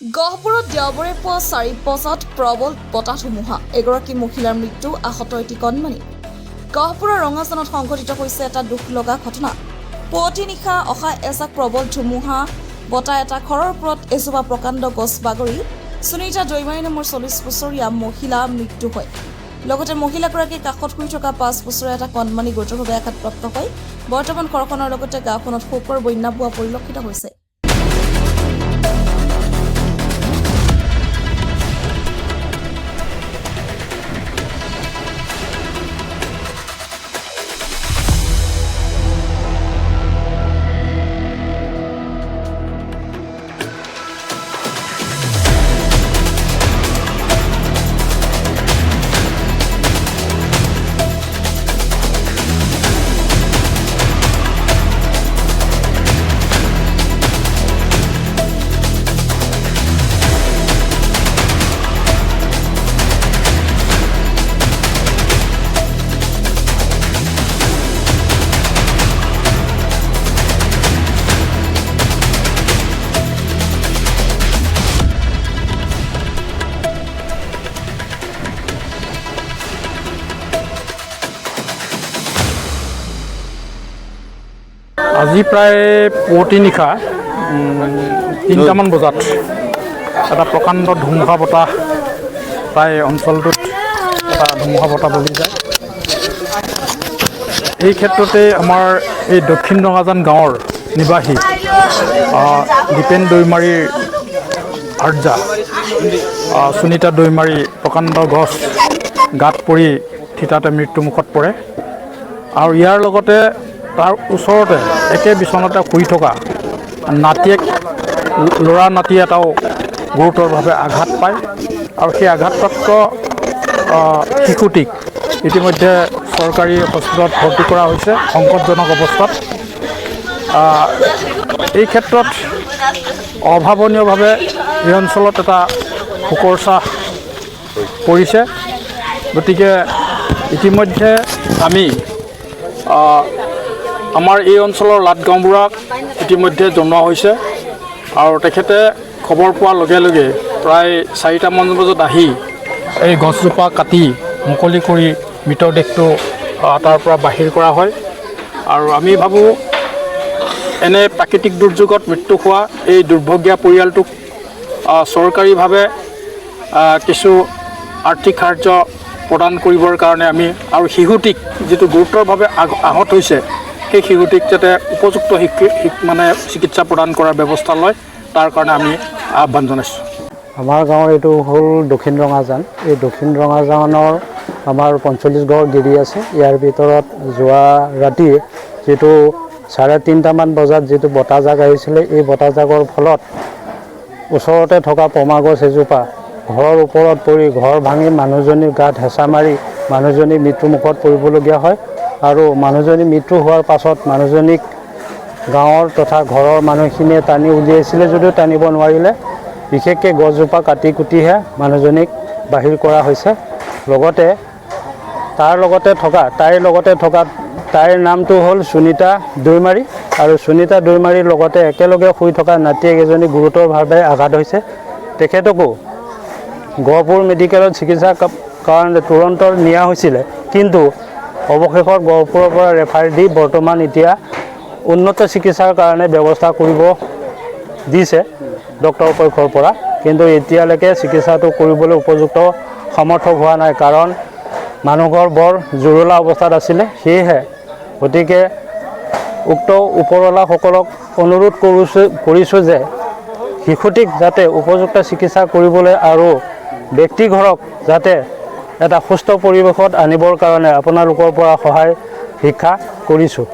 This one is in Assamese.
গহপুৰত দেওবাৰে পুৱা 4 বজাত প্ৰবল বতাহ ধুমুহা, এগৰাকী মহিলাৰ মৃত্যু, আহত এটি কণমানি। গহপুৰৰ ৰঙাজানত সংঘটিত হৈছে এটা দুখ লগা ঘটনা। পুৱতি নিশা অহা এজাক প্ৰবল ধুমুহা বতাহ এটা ঘৰৰ ওপৰত এজোপা প্ৰকাণ্ড গছ বাগৰি সুনীতা দৈমাৰী নামৰ 40 বছৰীয়া মহিলা মৃত্যু হয়। লগতে মহিলাগৰাকীৰ কাষত শুই থকা 5 বছৰীয়া এটা কণমানি গুৰুতৰভাৱে আঘাতপ্ৰাপ্ত হয়। বৰ্তমান ঘৰখনৰ লগতে গাঁওখনত শোকৰ বন্যা বোৱা পৰিলক্ষিত হৈছে। আজি প্ৰায় পুৱতি নিশা 3টামান বজাত এটা প্ৰকাণ্ড ধুমুহা বতাহ প্ৰায় অঞ্চলটোত এটা ধুমুহা বতাহ বলি যায়। এই ক্ষেত্ৰতে আমাৰ এই দক্ষিণ ৰঙাজান গাঁৱৰ নিবাসী দীপেন দৈমাৰীৰ আৰ্জা সুনীতা দৈমাৰী প্ৰকাণ্ড গছ গাত পৰি থিতাতে মৃত্যুমুখত পৰে। আৰু ইয়াৰ লগতে তাৰ ওচৰতে একে বিচনাতে শুই থকা নাতিয়েক ল'ৰা নাতি এটাও গুৰুতৰভাৱে আঘাত পায়। আৰু সেই আঘাতপ্ৰাপ্ত শিশুটিক ইতিমধ্যে চৰকাৰী হস্পিটেলত ভৰ্তি কৰা হৈছে সংকটজনক অৱস্থাত। এই ক্ষেত্ৰত অভাৱনীয়ভাৱে এই অঞ্চলত এটা শোকৰ ছাঁ পৰিছে। গতিকে ইতিমধ্যে আমি আমাৰ এই অঞ্চলৰ লাট গাঁওবুঢ়াক ইতিমধ্যে জনোৱা হৈছে। আৰু তেখেতে খবৰ পোৱাৰ লগে লগে প্ৰায় 4টামান বজাত আহি এই গছজোপা কাটি মুকলি কৰি মৃতদেহটো তাৰ পৰা বাহিৰ কৰা হয়। আৰু আমি ভাবোঁ এনে প্ৰাকৃতিক দুৰ্যোগত মৃত্যু হোৱা এই দুৰ্ভগীয়া পৰিয়ালটোক চৰকাৰীভাৱে কিছু আৰ্থিক সাহাৰ্য প্ৰদান কৰিবৰ কাৰণে আমি আৰু শিশুটিক যিটো গুৰুতৰভাৱে আহত হৈছে সেই শিশুটিক যাতে উপযুক্ত চিকিৎসা প্ৰদান কৰাৰ ব্যৱস্থা লয় তাৰ কাৰণে আমি আহ্বান জনাইছোঁ। আমাৰ গাঁৱৰ এইটো হ'ল দক্ষিণ ৰঙাজান। এই দক্ষিণ ৰঙাজানৰ আমাৰ 45 ঘৰ গিৰি আছে। ইয়াৰ ভিতৰত যোৱা ৰাতি যিটো 3:30মান বজাত যিটো বতাহজাক আহিছিলে, এই বতাহজাকৰ ফলত ওচৰতে থকা পমা গছ এজোপা ঘৰৰ ওপৰত পৰি ঘৰ ভাঙি মানুহজনীৰ গাত হেঁচা মাৰি মানুহজনী মৃত্যুমুখত পৰিবলগীয়া হয়। আৰু মানুহজনী মৃত্যু হোৱাৰ পাছত মানুহজনীক গাঁৱৰ তথা ঘৰৰ মানুহখিনিয়ে টানি উলিয়াইছিলে যদিও টানিব নোৱাৰিলে। বিশেষকৈ গছজোপা কাটি কুটিহে মানুহজনীক বাহিৰ কৰা হৈছে। লগতে তাইৰ লগতে থকা তাইৰ নামটো হ'ল সুনীতা দৈমাৰী। আৰু সুনীতা দৈমাৰীৰ লগতে একেলগে শুই থকা নাতিয়েক এজনী গুৰুতৰভাৱে আঘাত হৈছে। তেখেতকো গহপুৰ মেডিকেলত চিকিৎসাৰ কাৰণে তুৰন্ত নিয়া হৈছিলে, কিন্তু অৱশেষত গহপুৰৰ পৰা ৰেফাৰ দি বৰ্তমান এতিয়া উন্নত চিকিৎসাৰ কাৰণে ব্যৱস্থা কৰিব দিছে ডক্টৰৰ পক্ষৰ পৰা। কিন্তু এতিয়ালৈকে চিকিৎসাটো কৰিবলৈ উপযুক্ত সমৰ্থক হোৱা নাই, কাৰণ মানুহঘৰ বৰ জুৰুলা অৱস্থাত আছিলে। সেয়েহে গতিকে উক্ত ওপৰৱালাসকলক অনুৰোধ কৰিছোঁ যে শিশুটিক যাতে উপযুক্ত চিকিৎসা কৰিবলৈ আৰু ব্যক্তিঘৰক যাতে এটা সুস্থ পৰিৱেশত আনিবৰ কাৰণে আপোনালোকৰ পৰা সহায় ভিক্ষা কৰিছোঁ।